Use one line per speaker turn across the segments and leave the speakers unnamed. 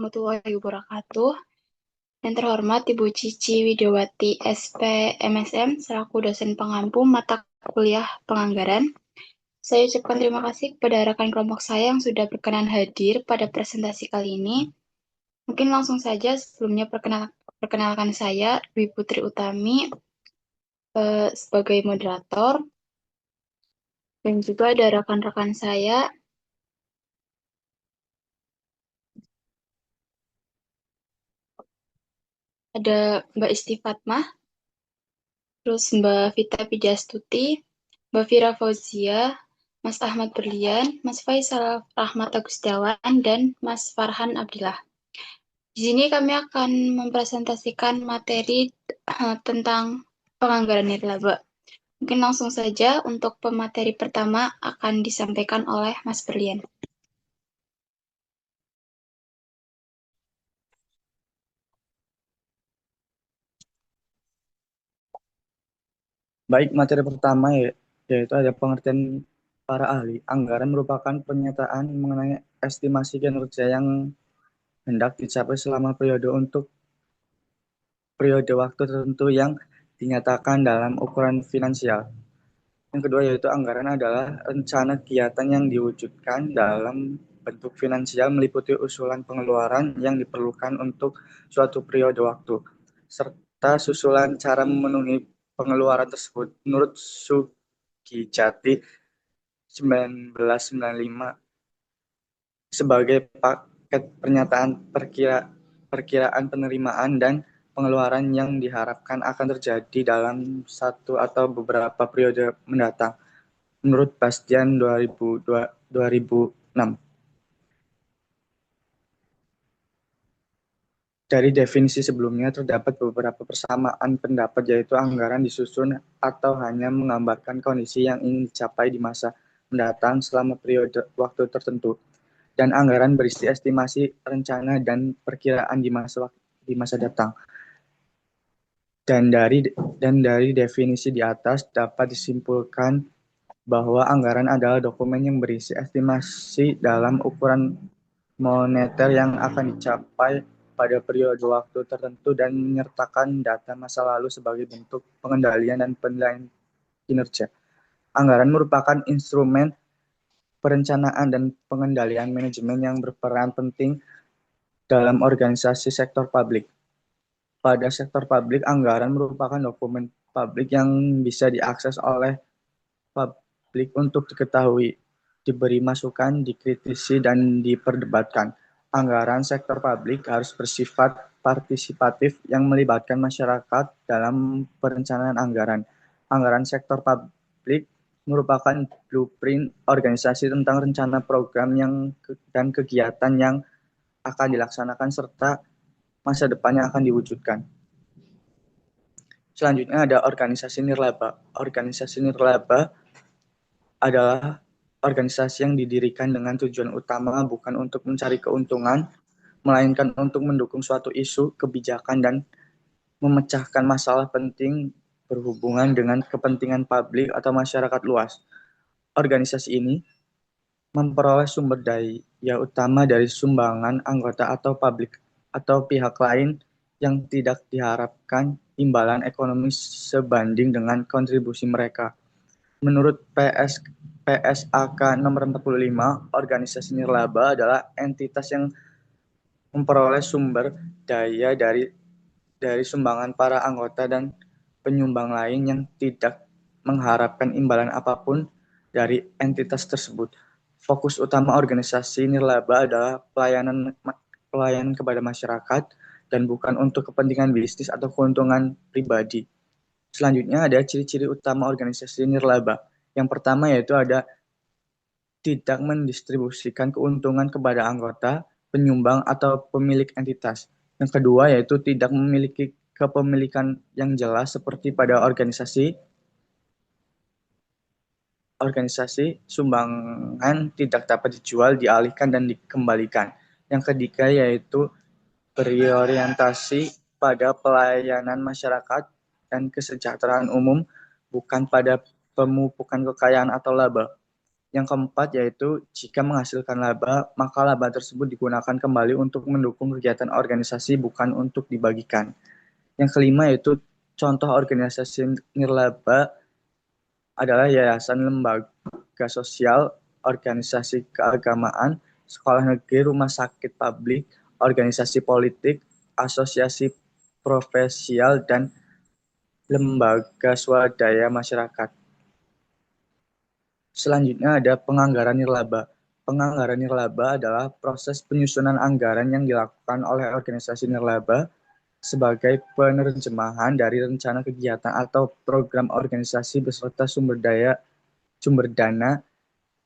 Warahmatullahi wabarakatuh. Yang terhormat Ibu Cici Widiawati SP MSM selaku dosen pengampu mata kuliah penganggaran. Saya ucapkan terima kasih kepada rekan kelompok saya yang sudah berkenan hadir pada presentasi kali ini. Mungkin langsung saja sebelumnya perkenalkan saya Dwi Putri Utami sebagai moderator, dan juga ada rekan-rekan saya, ada Mbak Isti Fatmah, terus Mbak Vita Pijastuti, Mbak Fira Fauzia, Mas Ahmad Berlian, Mas Faisal Rahmat Agustiawan, dan Mas Farhan Abdillah. Di sini kami akan mempresentasikan materi tentang penganggaran nirlaba. Mungkin langsung saja untuk pemateri pertama akan disampaikan oleh Mas Berlian.
Baik, materi pertama yaitu ada pengertian para ahli. Anggaran merupakan pernyataan mengenai estimasi kinerja yang hendak dicapai selama periode waktu tertentu yang dinyatakan dalam ukuran finansial. Yang kedua yaitu anggaran adalah rencana kegiatan yang diwujudkan dalam bentuk finansial meliputi usulan pengeluaran yang diperlukan untuk suatu periode waktu, serta susulan cara memenuhi pengeluaran tersebut. Menurut Sugijati 1995 sebagai paket pernyataan perkiraan penerimaan dan pengeluaran yang diharapkan akan terjadi dalam satu atau beberapa periode mendatang. Menurut Bastian 2006. Dari definisi sebelumnya terdapat beberapa persamaan pendapat, yaitu anggaran disusun atau hanya menggambarkan kondisi yang ingin dicapai di masa mendatang selama periode waktu tertentu, dan anggaran berisi estimasi, rencana, dan perkiraan di masa datang. Dan dari definisi di atas dapat disimpulkan bahwa anggaran adalah dokumen yang berisi estimasi dalam ukuran moneter yang akan dicapai pada periode waktu tertentu dan menyertakan data masa lalu sebagai bentuk pengendalian dan penilaian kinerja. Anggaran merupakan instrumen perencanaan dan pengendalian manajemen yang berperan penting dalam organisasi sektor publik. Pada sektor publik, anggaran merupakan dokumen publik yang bisa diakses oleh publik untuk diketahui, diberi masukan, dikritisi, dan diperdebatkan. Anggaran sektor publik harus bersifat partisipatif yang melibatkan masyarakat dalam perencanaan anggaran. Anggaran sektor publik merupakan blueprint organisasi tentang rencana program dan kegiatan yang akan dilaksanakan serta masa depan yang akan diwujudkan. Selanjutnya ada organisasi nirlaba. Organisasi nirlaba adalah organisasi yang didirikan dengan tujuan utama bukan untuk mencari keuntungan, melainkan untuk mendukung suatu isu, kebijakan, dan memecahkan masalah penting berhubungan dengan kepentingan publik atau masyarakat luas. Organisasi ini memperoleh sumber daya utama dari sumbangan anggota atau publik atau pihak lain yang tidak diharapkan imbalan ekonomi sebanding dengan kontribusi mereka. Menurut PSAK nomor 45, organisasi nirlaba adalah entitas yang memperoleh sumber daya dari sumbangan para anggota dan penyumbang lain yang tidak mengharapkan imbalan apapun dari entitas tersebut. Fokus utama organisasi nirlaba adalah pelayanan kepada masyarakat dan bukan untuk kepentingan bisnis atau keuntungan pribadi. Selanjutnya ada ciri-ciri utama organisasi nirlaba. Yang pertama yaitu ada tidak mendistribusikan keuntungan kepada anggota, penyumbang, atau pemilik entitas. Yang kedua yaitu tidak memiliki kepemilikan yang jelas seperti pada organisasi sumbangan tidak dapat dijual, dialihkan, dan dikembalikan. Yang ketiga yaitu berorientasi pada pelayanan masyarakat dan kesejahteraan umum, bukan pada pemupukan kekayaan atau laba. Yang keempat yaitu jika menghasilkan laba, maka laba tersebut digunakan kembali untuk mendukung kegiatan organisasi, bukan untuk dibagikan. Yang kelima yaitu contoh organisasi nirlaba adalah yayasan, lembaga sosial, organisasi keagamaan, sekolah negeri, rumah sakit publik, organisasi politik, asosiasi profesial, dan lembaga swadaya masyarakat. Selanjutnya ada penganggaran nirlaba. Penganggaran nirlaba adalah proses penyusunan anggaran yang dilakukan oleh organisasi nirlaba sebagai penerjemahan dari rencana kegiatan atau program organisasi beserta sumber dana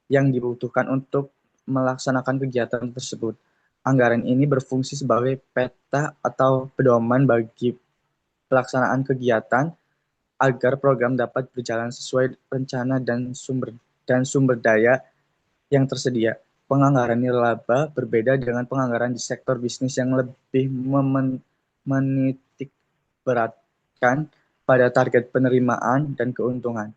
yang dibutuhkan untuk melaksanakan kegiatan tersebut. Anggaran ini berfungsi sebagai peta atau pedoman bagi pelaksanaan kegiatan agar program dapat berjalan sesuai rencana dan sumber daya yang tersedia. Penganggaran nirlaba berbeda dengan penganggaran di sektor bisnis yang lebih menitik beratkan pada target penerimaan dan keuntungan.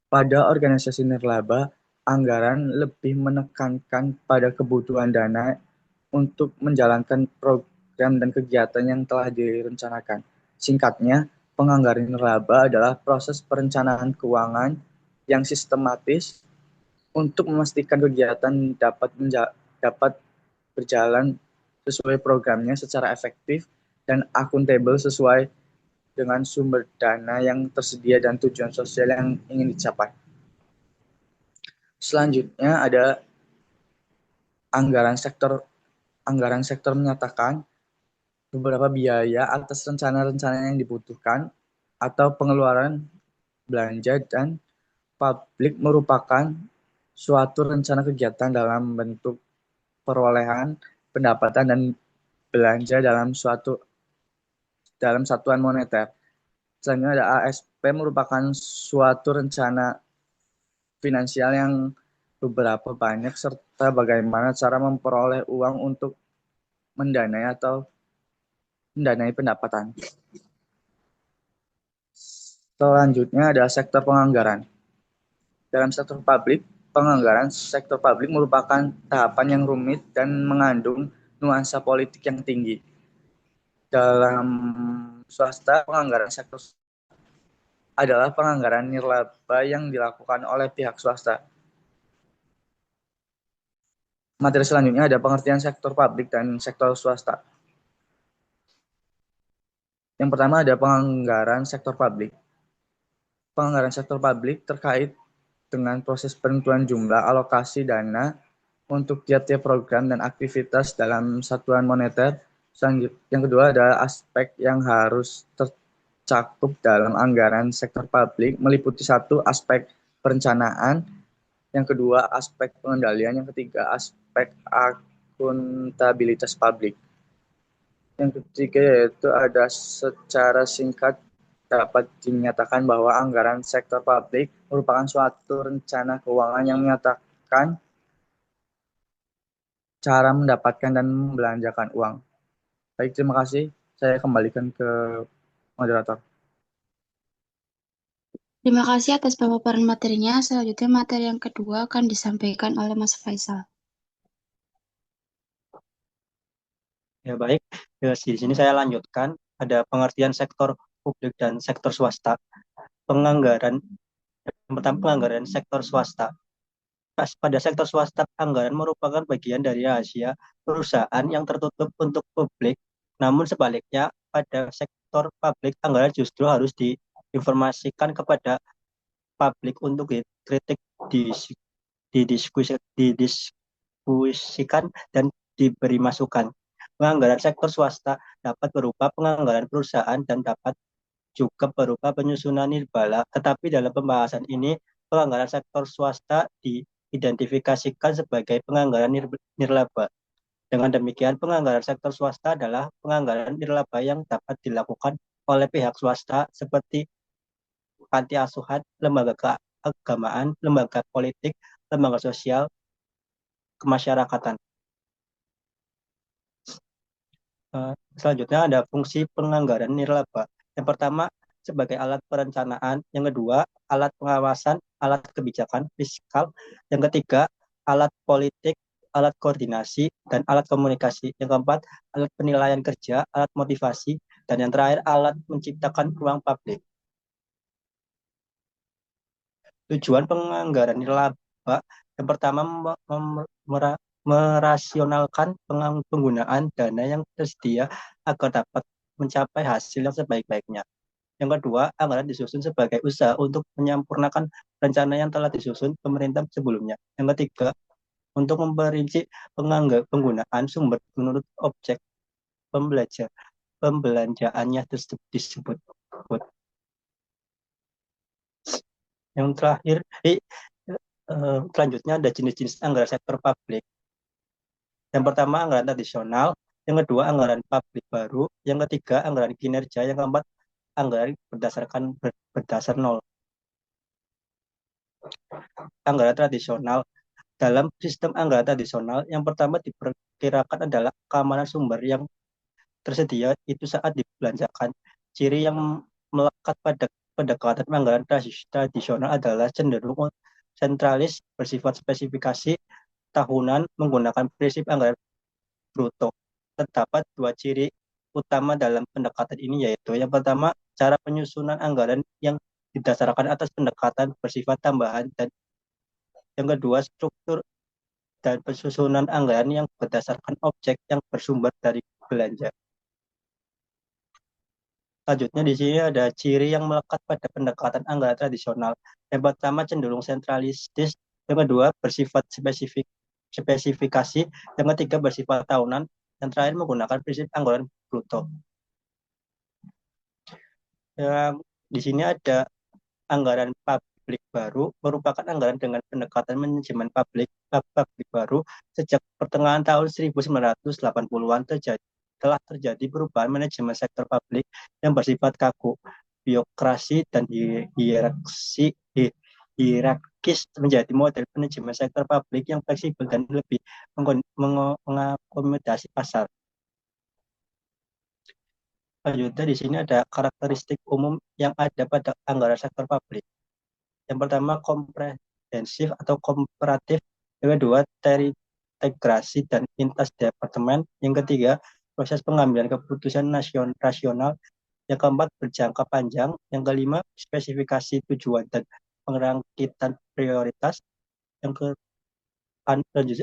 Pada organisasi nirlaba, anggaran lebih menekankan pada kebutuhan dana untuk menjalankan program dan kegiatan yang telah direncanakan. Singkatnya, penganggaran nirlaba adalah proses perencanaan keuangan yang sistematis untuk memastikan kegiatan dapat berjalan sesuai programnya secara efektif dan akuntabel sesuai dengan sumber dana yang tersedia dan tujuan sosial yang ingin dicapai. Selanjutnya ada anggaran sektor. Anggaran sektor menyatakan beberapa biaya atas rencana-rencana yang dibutuhkan atau pengeluaran belanja dan publik merupakan suatu rencana kegiatan dalam bentuk perolehan pendapatan dan belanja dalam satuan moneter. Selanjutnya ada ASP merupakan suatu rencana finansial yang beberapa banyak serta bagaimana cara memperoleh uang untuk mendanai pendapatan. Selanjutnya ada sektor penganggaran. Dalam sektor publik, penganggaran sektor publik merupakan tahapan yang rumit dan mengandung nuansa politik yang tinggi. Dalam swasta, penganggaran sektor adalah penganggaran nirlaba yang dilakukan oleh pihak swasta. Materi selanjutnya ada pengertian sektor publik dan sektor swasta. Yang pertama ada penganggaran sektor publik. Penganggaran sektor publik terkait dengan proses penentuan jumlah alokasi dana untuk tiap-tiap program dan aktivitas dalam satuan moneter. Yang kedua ada aspek yang harus tercakup dalam anggaran sektor publik, meliputi satu aspek perencanaan, yang kedua aspek pengendalian, yang ketiga aspek akuntabilitas publik. Yang ketiga yaitu ada secara singkat dapat dinyatakan bahwa anggaran sektor publik merupakan suatu rencana keuangan yang menyatakan cara mendapatkan dan membelanjakan uang. Baik, terima kasih. Saya kembalikan ke moderator.
Terima kasih atas pemaparan materinya. Selanjutnya materi yang kedua akan disampaikan oleh Mas Faisal.
Ya baik, di sini saya lanjutkan. Ada pengertian sektor publik dan sektor swasta. Penganggaran, yang pertama penganggaran sektor swasta. Pada sektor swasta, anggaran merupakan bagian dari rahasia perusahaan yang tertutup untuk publik. Namun sebaliknya, pada sektor publik, anggaran justru harus diinformasikan kepada publik untuk dikritik, didiskusikan, dan diberi masukan. Penganggaran sektor swasta dapat berupa penganggaran perusahaan dan dapat juga berupa penyusunan nirbala. Tetapi dalam pembahasan ini, penganggaran sektor swasta diidentifikasikan sebagai penganggaran nirlaba. Dengan demikian, penganggaran sektor swasta adalah penganggaran nirlaba yang dapat dilakukan oleh pihak swasta seperti panti asuhan, lembaga keagamaan, lembaga politik, lembaga sosial, kemasyarakatan. Selanjutnya ada fungsi penganggaran nirlaba. Yang pertama sebagai alat perencanaan, yang kedua alat pengawasan, alat kebijakan fiskal. Yang ketiga, alat politik, alat koordinasi, dan alat komunikasi. Yang keempat, alat penilaian kerja, alat motivasi, dan yang terakhir, alat menciptakan ruang publik. Tujuan penganggaran nirlaba yang pertama merasionalkan penggunaan dana yang tersedia agar dapat mencapai hasil yang sebaik-baiknya. Yang kedua, anggaran disusun sebagai usaha untuk menyempurnakan rencana yang telah disusun pemerintah sebelumnya. Yang ketiga, untuk memperinci penggunaan sumber menurut objek pembelanjaannya disebut. Yang terakhir, selanjutnya ada jenis-jenis anggaran sektor publik. Yang pertama, anggaran tradisional. Yang kedua, anggaran publik baru. Yang ketiga, anggaran kinerja. Yang keempat, anggaran berdasar nol. Anggaran tradisional. Dalam sistem anggaran tradisional, yang pertama diperkirakan adalah keamanan sumber yang tersedia itu saat dibelanjakan. Ciri yang melekat pada pendekatan anggaran tradisional adalah cenderung sentralis, bersifat spesifikasi tahunan, menggunakan prinsip anggaran bruto. Terdapat dua ciri utama dalam pendekatan ini, yaitu yang pertama, cara penyusunan anggaran yang didasarkan atas pendekatan bersifat tambahan, dan yang kedua, struktur dan penyusunan anggaran yang berdasarkan objek yang bersumber dari belanja. Selanjutnya di sini ada ciri yang melekat pada pendekatan anggaran tradisional. Yang pertama cenderung sentralistis, yang kedua bersifat spesifikasi, yang ketiga bersifat tahunan, yang terakhir menggunakan prinsip anggaran bruto. Yang di sini ada anggaran publik baru, merupakan anggaran dengan pendekatan manajemen publik baru. Sejak pertengahan tahun 1980-an telah terjadi perubahan manajemen sektor publik yang bersifat kaku, birokrasi, dan hierarkis menjadi model manajemen sektor publik yang fleksibel dan lebih mengakomodasi pasar. Selanjutnya di sini ada karakteristik umum yang ada pada anggaran sektor publik. Yang pertama, komprehensif atau komparatif. Yang kedua, terintegrasi dan lintas departemen. Yang ketiga, proses pengambilan keputusan rasional. Yang keempat, berjangka panjang. Yang kelima, spesifikasi tujuan dan pengangkitan prioritas. Yang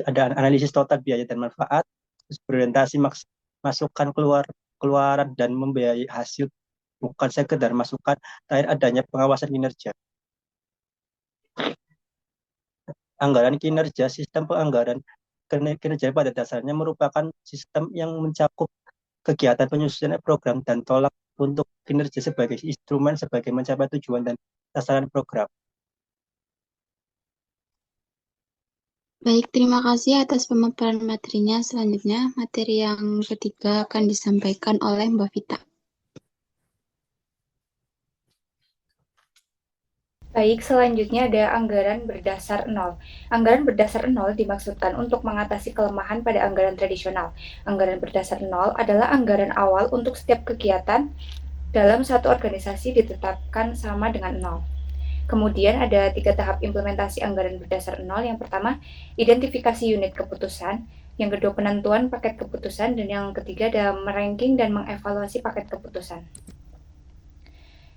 ada analisis total biaya dan manfaat. Berorientasi masukan keluaran dan membiayai hasil, bukan sekedar masukan. Terakhir, adanya pengawasan kinerja. Anggaran kinerja, sistem penganggaran kinerja pada dasarnya merupakan sistem yang mencakup kegiatan penyusunan program dan tolak untuk kinerja sebagai instrumen sebagai mencapai tujuan dan sasaran program.
Baik, terima kasih atas pemaparan materinya. Selanjutnya, materi yang ketiga akan disampaikan oleh Mbak Vita.
Baik, selanjutnya ada anggaran berdasar nol. Anggaran berdasar nol dimaksudkan untuk mengatasi kelemahan pada anggaran tradisional. Anggaran berdasar nol adalah anggaran awal untuk setiap kegiatan dalam satu organisasi ditetapkan sama dengan nol. Kemudian ada 3 tahap implementasi anggaran berdasar nol. Yang pertama, identifikasi unit keputusan. Yang kedua, penentuan paket keputusan. Dan yang ketiga ada meranking dan mengevaluasi paket keputusan.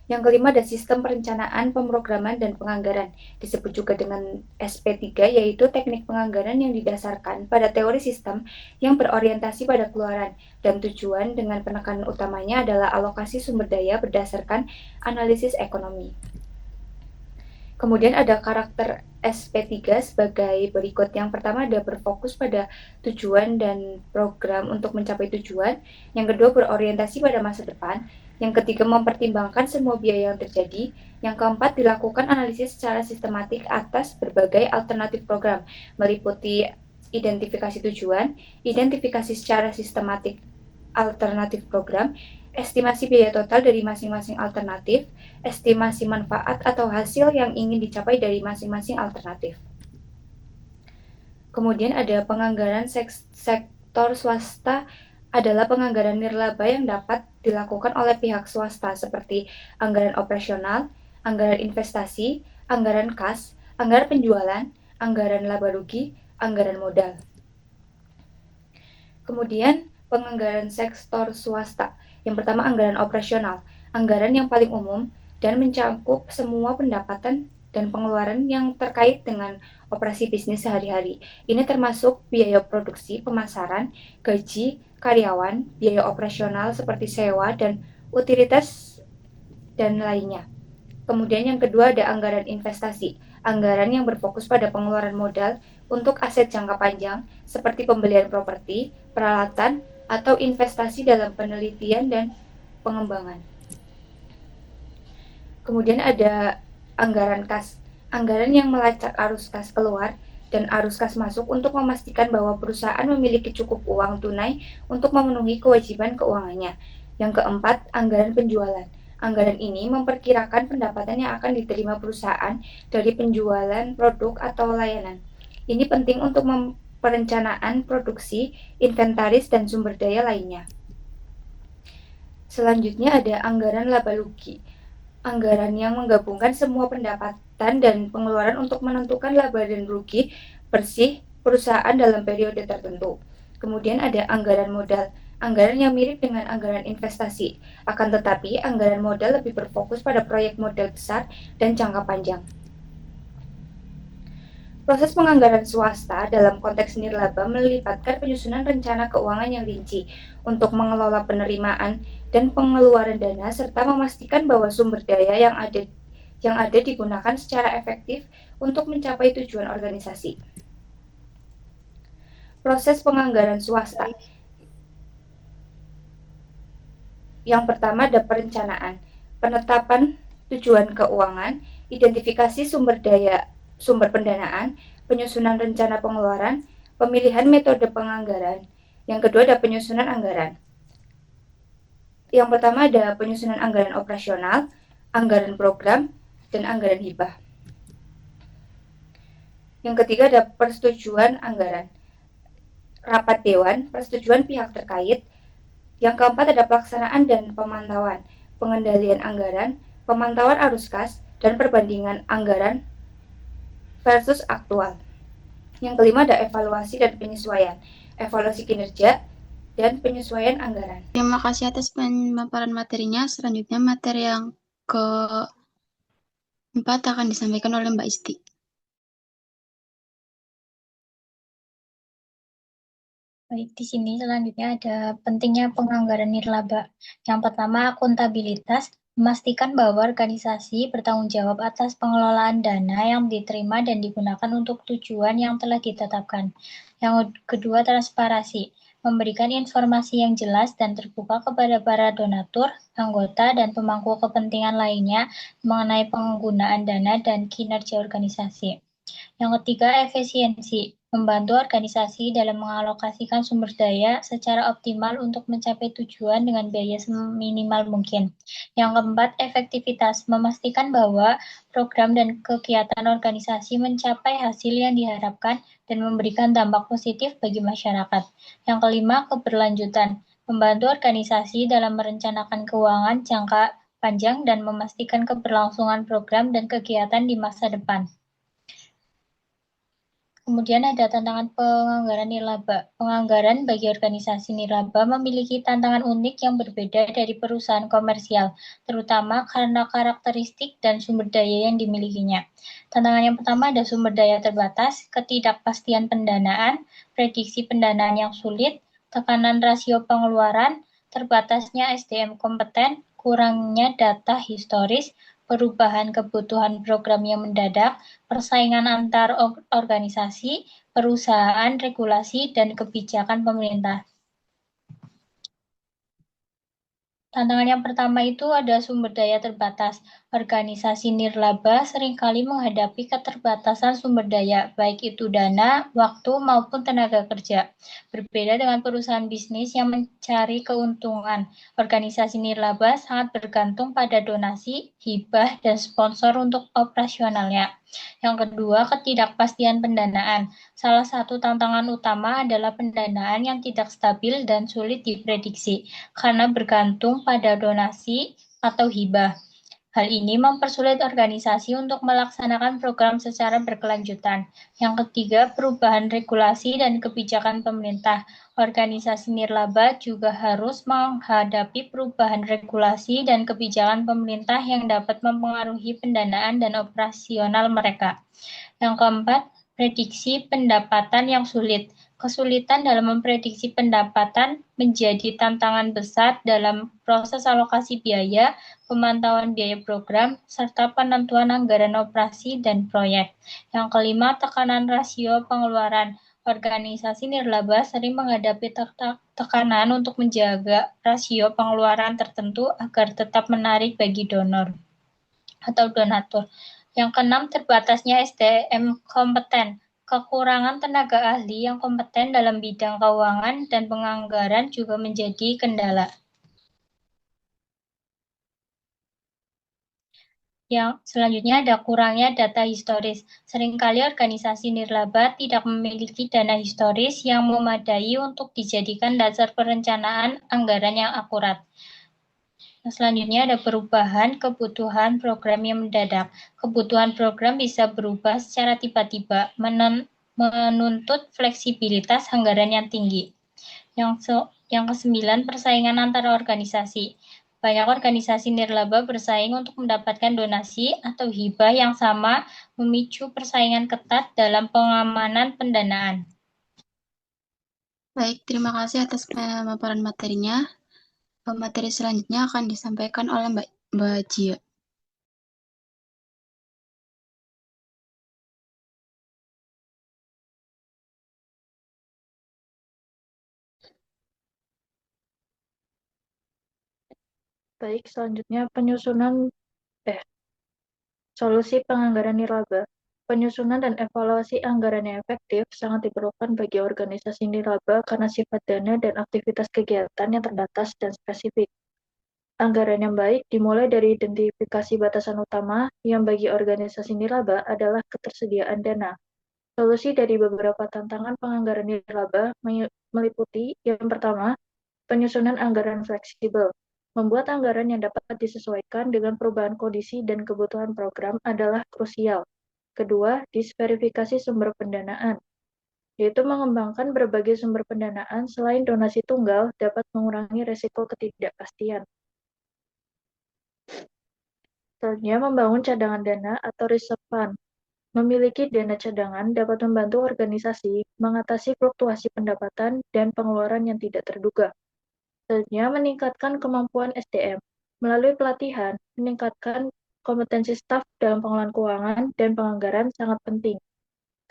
Yang kelima ada sistem perencanaan, pemrograman, dan penganggaran. Disebut juga dengan SP3, yaitu teknik penganggaran yang didasarkan pada teori sistem yang berorientasi pada keluaran dan tujuan dengan penekanan utamanya adalah alokasi sumber daya berdasarkan analisis ekonomi. Kemudian ada karakter SP3 sebagai berikut. Yang pertama ada berfokus pada tujuan dan program untuk mencapai tujuan. Yang kedua berorientasi pada masa depan. Yang ketiga mempertimbangkan semua biaya yang terjadi. Yang keempat dilakukan analisis secara sistematik atas berbagai alternatif program, meliputi identifikasi tujuan, identifikasi secara sistematik alternatif program, estimasi biaya total dari masing-masing alternatif, estimasi manfaat atau hasil yang ingin dicapai dari masing-masing alternatif. Kemudian ada penganggaran sektor swasta adalah penganggaran nirlaba yang dapat dilakukan oleh pihak swasta seperti anggaran operasional, anggaran investasi, anggaran kas, anggaran penjualan, anggaran laba rugi, anggaran modal. Kemudian penganggaran sektor swasta. Yang pertama anggaran operasional, anggaran yang paling umum dan mencakup semua pendapatan dan pengeluaran yang terkait dengan operasi bisnis sehari-hari. Ini termasuk biaya produksi, pemasaran, gaji, karyawan, biaya operasional seperti sewa dan utilitas dan lainnya. Kemudian yang kedua ada anggaran investasi, anggaran yang berfokus pada pengeluaran modal untuk aset jangka panjang seperti pembelian properti, peralatan, atau investasi dalam penelitian dan pengembangan. Kemudian ada anggaran kas, anggaran yang melacak arus kas keluar dan arus kas masuk untuk memastikan bahwa perusahaan memiliki cukup uang tunai untuk memenuhi kewajiban keuangannya. Yang keempat, anggaran penjualan. Anggaran ini memperkirakan pendapatan yang akan diterima perusahaan dari penjualan produk atau layanan. Ini penting untuk perencanaan produksi, inventaris, dan sumber daya lainnya. Selanjutnya ada anggaran laba rugi. Anggaran yang menggabungkan semua pendapatan dan pengeluaran untuk menentukan laba dan rugi bersih perusahaan dalam periode tertentu. Kemudian ada anggaran modal. Anggaran yang mirip dengan anggaran investasi, akan tetapi anggaran modal lebih berfokus pada proyek modal besar dan jangka panjang. Proses penganggaran swasta dalam konteks nirlaba melibatkan penyusunan rencana keuangan yang rinci untuk mengelola penerimaan dan pengeluaran dana serta memastikan bahwa sumber daya yang ada digunakan secara efektif untuk mencapai tujuan organisasi. Proses penganggaran swasta. Yang pertama ada perencanaan, penetapan tujuan keuangan, identifikasi sumber pendanaan, penyusunan rencana pengeluaran, pemilihan metode penganggaran. Yang kedua ada penyusunan anggaran. Yang pertama ada penyusunan anggaran operasional, anggaran program, dan anggaran hibah. Yang ketiga ada persetujuan anggaran, rapat dewan, persetujuan pihak terkait. Yang keempat ada pelaksanaan dan pemantauan, pengendalian anggaran, pemantauan arus kas, dan perbandingan anggaran versus aktual. Yang kelima ada evaluasi dan penyesuaian, evaluasi kinerja, dan penyesuaian anggaran.
Terima kasih atas pemaparan materinya. Selanjutnya materi yang keempat akan disampaikan oleh Mbak Isti.
Baik, di sini selanjutnya ada pentingnya penganggaran nirlaba. Yang pertama, akuntabilitas, memastikan bahwa organisasi bertanggung jawab atas pengelolaan dana yang diterima dan digunakan untuk tujuan yang telah ditetapkan. Yang kedua, transparansi, memberikan informasi yang jelas dan terbuka kepada para donatur, anggota, dan pemangku kepentingan lainnya mengenai penggunaan dana dan kinerja organisasi. Yang ketiga, efisiensi, membantu organisasi dalam mengalokasikan sumber daya secara optimal untuk mencapai tujuan dengan biaya seminimal mungkin. Yang keempat, efektivitas, memastikan bahwa program dan kegiatan organisasi mencapai hasil yang diharapkan dan memberikan dampak positif bagi masyarakat. Yang kelima, keberlanjutan, membantu organisasi dalam merencanakan keuangan jangka panjang dan memastikan keberlangsungan program dan kegiatan di masa depan. Kemudian ada tantangan penganggaran nirlaba. Penganggaran bagi organisasi nirlaba memiliki tantangan unik yang berbeda dari perusahaan komersial, terutama karena karakteristik dan sumber daya yang dimilikinya. Tantangan yang pertama ada sumber daya terbatas, ketidakpastian pendanaan, prediksi pendanaan yang sulit, tekanan rasio pengeluaran, terbatasnya SDM kompeten, kurangnya data historis, perubahan kebutuhan program yang mendadak, persaingan antar organisasi, perusahaan, regulasi, dan kebijakan pemerintah. Tantangan yang pertama itu ada sumber daya terbatas. Organisasi nirlaba seringkali menghadapi keterbatasan sumber daya, baik itu dana, waktu, maupun tenaga kerja. Berbeda dengan perusahaan bisnis yang mencari keuntungan, organisasi nirlaba sangat bergantung pada donasi, hibah, dan sponsor untuk operasionalnya. Yang kedua, ketidakpastian pendanaan. Salah satu tantangan utama adalah pendanaan yang tidak stabil dan sulit diprediksi karena bergantung pada donasi atau hibah. Hal ini mempersulit organisasi untuk melaksanakan program secara berkelanjutan. Yang ketiga, perubahan regulasi dan kebijakan pemerintah. Organisasi nirlaba juga harus menghadapi perubahan regulasi dan kebijakan pemerintah yang dapat mempengaruhi pendanaan dan operasional mereka. Yang keempat, prediksi pendapatan yang sulit. Kesulitan dalam memprediksi pendapatan menjadi tantangan besar dalam proses alokasi biaya, pemantauan biaya program, serta penentuan anggaran operasi dan proyek. Yang kelima, tekanan rasio pengeluaran. Organisasi nirlaba sering menghadapi tekanan untuk menjaga rasio pengeluaran tertentu agar tetap menarik bagi donor atau donatur. Yang keenam, terbatasnya SDM kompeten. Kekurangan tenaga ahli yang kompeten dalam bidang keuangan dan penganggaran juga menjadi kendala. Yang selanjutnya ada kurangnya data historis. Seringkali organisasi nirlaba tidak memiliki dana historis yang memadai untuk dijadikan dasar perencanaan anggaran yang akurat. Selanjutnya ada perubahan kebutuhan program yang mendadak. Kebutuhan program bisa berubah secara tiba-tiba, menuntut fleksibilitas anggaran yang tinggi. Yang kesembilan, persaingan antara organisasi. Banyak organisasi nirlaba bersaing untuk mendapatkan donasi atau hibah yang sama, memicu persaingan ketat dalam pengamanan pendanaan.
Baik, terima kasih atas pemaparan materinya. Materi selanjutnya akan disampaikan oleh Mbak Jia.
Baik, selanjutnya solusi penganggaran nirlaba. Penyusunan dan evaluasi anggaran yang efektif sangat diperlukan bagi organisasi nirlaba karena sifat dana dan aktivitas kegiatan yang terbatas dan spesifik. Anggaran yang baik dimulai dari identifikasi batasan utama yang bagi organisasi nirlaba adalah ketersediaan dana. Solusi dari beberapa tantangan penganggaran nirlaba meliputi yang pertama, penyusunan anggaran fleksibel. Membuat anggaran yang dapat disesuaikan dengan perubahan kondisi dan kebutuhan program adalah krusial. Kedua, disverifikasi sumber pendanaan, yaitu mengembangkan berbagai sumber pendanaan selain donasi tunggal dapat mengurangi resiko ketidakpastian. Selanjutnya, membangun cadangan dana atau reserve fund. Memiliki dana cadangan dapat membantu organisasi mengatasi fluktuasi pendapatan dan pengeluaran yang tidak terduga. Selanjutnya, meningkatkan kemampuan SDM. Melalui pelatihan, meningkatkan kompetensi staf dalam pengelolaan keuangan dan penganggaran sangat penting.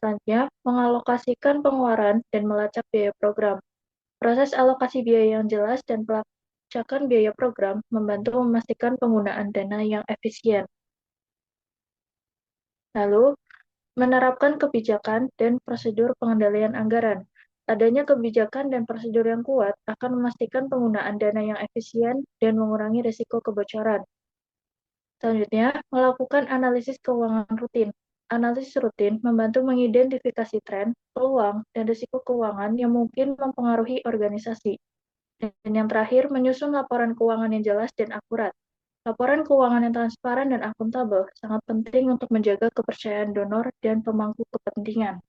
Selanjutnya, mengalokasikan pengeluaran dan melacak biaya program. Proses alokasi biaya yang jelas dan pelacakan biaya program membantu memastikan penggunaan dana yang efisien. Lalu, menerapkan kebijakan dan prosedur pengendalian anggaran. Adanya kebijakan dan prosedur yang kuat akan memastikan penggunaan dana yang efisien dan mengurangi risiko kebocoran. Selanjutnya, melakukan analisis keuangan rutin. Analisis rutin membantu mengidentifikasi tren, peluang, dan risiko keuangan yang mungkin mempengaruhi organisasi. Dan yang terakhir, menyusun laporan keuangan yang jelas dan akurat. Laporan keuangan yang transparan dan akuntabel sangat penting untuk menjaga kepercayaan donor dan pemangku kepentingan.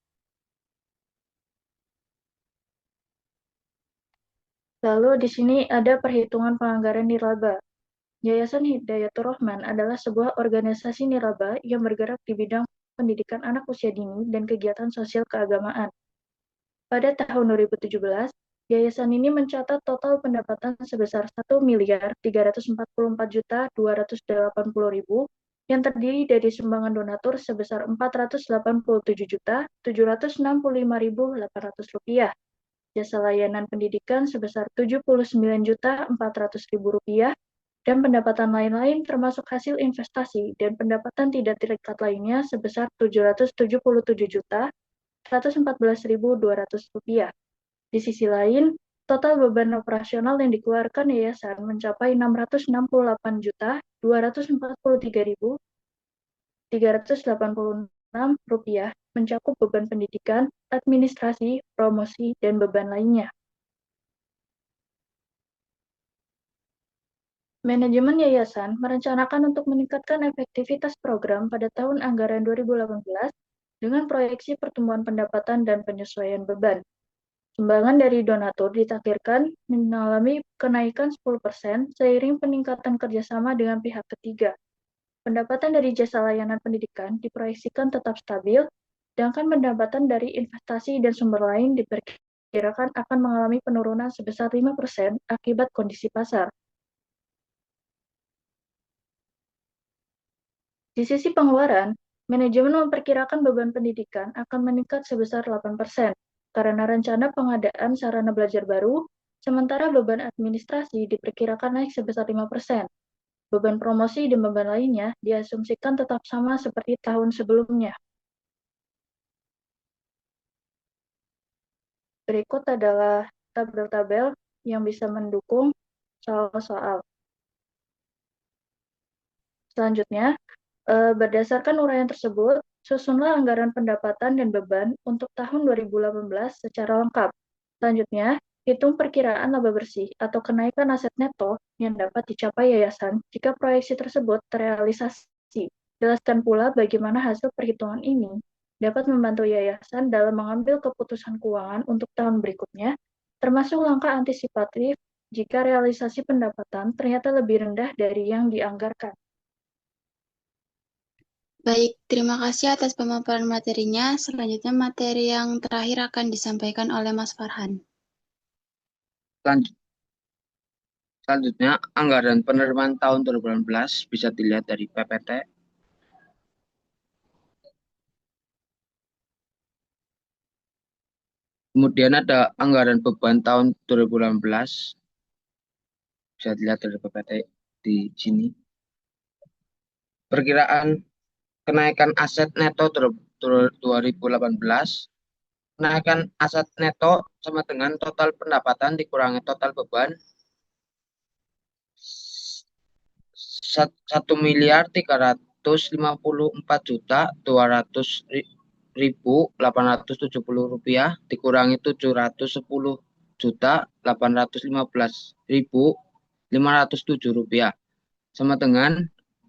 Lalu di sini ada perhitungan penganggaran nirlaba. Yayasan Hidayatul Rahman adalah sebuah organisasi nirlaba yang bergerak di bidang pendidikan anak usia dini dan kegiatan sosial keagamaan. Pada tahun 2017, yayasan ini mencatat total pendapatan sebesar 1.344.280.000 yang terdiri dari sumbangan donatur sebesar Rp487.765.800, jasa layanan pendidikan sebesar Rp79.400.000, dan pendapatan lain-lain termasuk hasil investasi dan pendapatan tidak terikat lainnya sebesar Rp777.114.200. Di sisi lain, total beban operasional yang dikeluarkan yayasan mencapai Rp668.386 mencakup beban pendidikan, administrasi, promosi, dan beban lainnya. Manajemen yayasan merencanakan untuk meningkatkan efektivitas program pada tahun anggaran 2018 dengan proyeksi pertumbuhan pendapatan dan penyesuaian beban. Sumbangan dari donatur ditakdirkan mengalami kenaikan 10% seiring peningkatan kerjasama dengan pihak ketiga. Pendapatan dari jasa layanan pendidikan diproyeksikan tetap stabil, sedangkan pendapatan dari investasi dan sumber lain diperkirakan akan mengalami penurunan sebesar 5% akibat kondisi pasar. Di sisi pengeluaran, manajemen memperkirakan beban pendidikan akan meningkat sebesar 8% karena rencana pengadaan sarana belajar baru, sementara beban administrasi diperkirakan naik sebesar 5%. Beban promosi dan beban lainnya diasumsikan tetap sama seperti tahun sebelumnya. Berikut adalah tabel-tabel yang bisa mendukung soal-soal. Selanjutnya, berdasarkan uraian tersebut, susunlah anggaran pendapatan dan beban untuk tahun 2018 secara lengkap. Selanjutnya, hitung perkiraan laba bersih atau kenaikan aset neto yang dapat dicapai yayasan jika proyeksi tersebut terrealisasi. Jelaskan pula bagaimana hasil perhitungan ini dapat membantu yayasan dalam mengambil keputusan keuangan untuk tahun berikutnya, termasuk langkah antisipatif jika realisasi pendapatan ternyata lebih rendah dari yang dianggarkan.
Baik, terima kasih atas pemaparan materinya. Selanjutnya materi yang terakhir akan disampaikan oleh Mas Farhan.
Selanjutnya, anggaran penerimaan tahun 2018 bisa dilihat dari PPT. Kemudian ada anggaran beban tahun 2018. Bisa dilihat dari PPT di sini. Perkiraan kenaikan aset neto 2018. Kenaikan aset neto sama dengan total pendapatan dikurangi total beban 1.354.200.870 rupiah dikurangi 710.815.507 rupiah sama dengan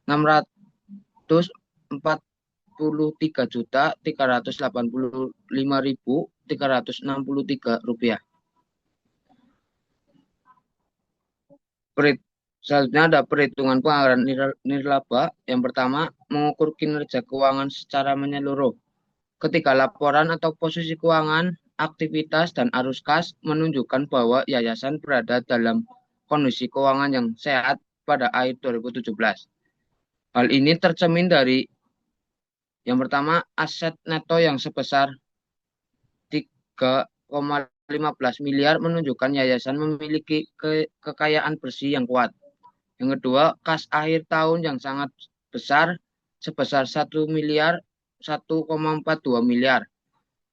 643.385.363 rupiah. Selanjutnya ada perhitungan penganggaran nirlaba. Yang pertama, mengukur kinerja keuangan secara menyeluruh. Ketika laporan atau posisi keuangan, aktivitas, dan arus kas menunjukkan bahwa yayasan berada dalam kondisi keuangan yang sehat pada akhir 2017. Hal ini tercermin dari yang pertama, aset neto yang sebesar 3,15 miliar menunjukkan yayasan memiliki kekayaan bersih yang kuat. Yang kedua, kas akhir tahun yang sangat besar sebesar 1,42 miliar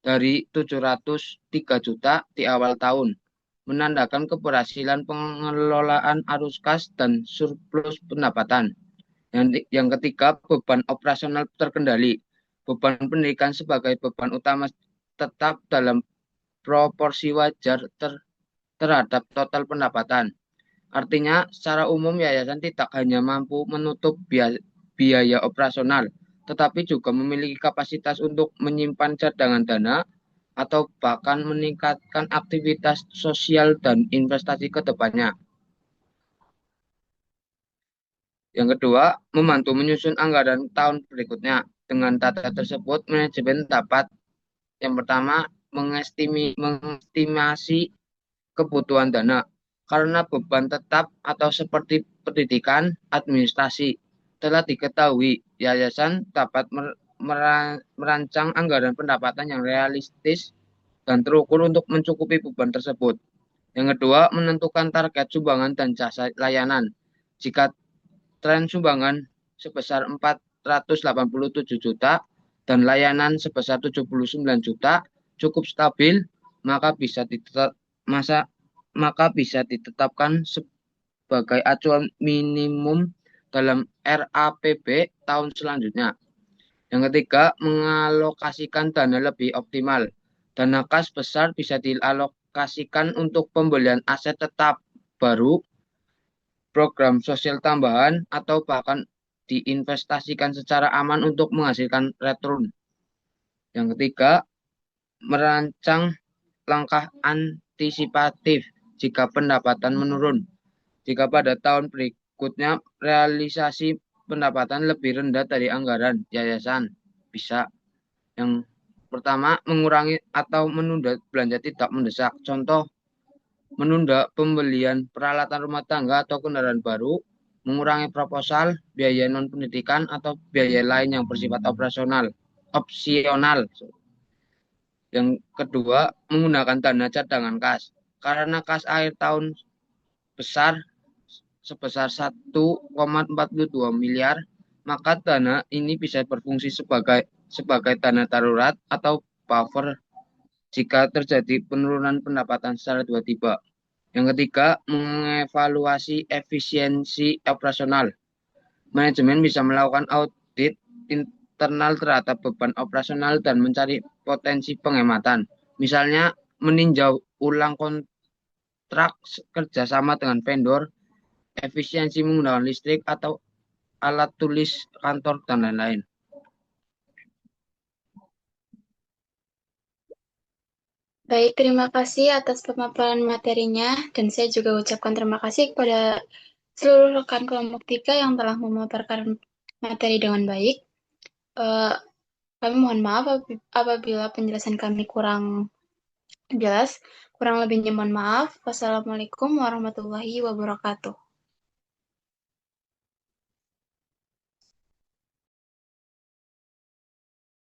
dari 703 juta di awal tahun, menandakan keberhasilan pengelolaan arus kas dan surplus pendapatan. Yang ketiga, beban operasional terkendali. Beban pendidikan sebagai beban utama tetap dalam proporsi wajar terhadap total pendapatan. Artinya, secara umum yayasan tidak hanya mampu menutup biaya operasional, tetapi juga memiliki kapasitas untuk menyimpan cadangan dana atau bahkan meningkatkan aktivitas sosial dan investasi ke depannya. Yang kedua, membantu menyusun anggaran tahun berikutnya. Dengan data tersebut, manajemen dapat yang pertama mengestimasi kebutuhan dana karena beban tetap atau seperti pendidikan, administrasi telah diketahui, yayasan dapat merancang anggaran pendapatan yang realistis dan terukur untuk mencukupi beban tersebut. Yang kedua, menentukan target sumbangan dan jasa layanan. Jika tren sumbangan sebesar 487 juta dan layanan sebesar 79 juta cukup stabil, maka bisa ditetapkan sebagai acuan minimum dalam RAPB tahun selanjutnya. Yang ketiga, mengalokasikan dana lebih optimal. Dana kas besar bisa dialokasikan untuk pembelian aset tetap baru program sosial tambahan, atau bahkan diinvestasikan secara aman untuk menghasilkan return. Yang ketiga, merancang langkah antisipatif jika pendapatan menurun. Jika pada tahun berikutnya realisasi pendapatan lebih rendah dari anggaran yayasan, bisa. Yang pertama, mengurangi atau menunda belanja tidak mendesak. Contoh, menunda pembelian peralatan rumah tangga atau kendaraan baru, mengurangi proposal, biaya non-pendidikan, atau biaya lain yang bersifat opsional. Yang kedua, menggunakan dana cadangan kas. Karena kas akhir tahun besar sebesar 1,42 miliar, maka dana ini bisa berfungsi sebagai dana darurat atau buffer jika terjadi penurunan pendapatan secara tiba-tiba. Yang ketiga, mengevaluasi efisiensi operasional. Manajemen bisa melakukan audit internal terhadap beban operasional dan mencari potensi penghematan. Misalnya, meninjau ulang kontrak kerjasama dengan vendor, efisiensi menggunakan listrik atau alat tulis kantor, dan lain-lain.
Baik, terima kasih atas pemaparan materinya, dan saya juga ucapkan terima kasih kepada seluruh rekan kelompok 3 yang telah memaparkan materi dengan baik. Kami mohon maaf apabila penjelasan kami kurang jelas. Kurang lebihnya mohon maaf. Wassalamualaikum warahmatullahi wabarakatuh.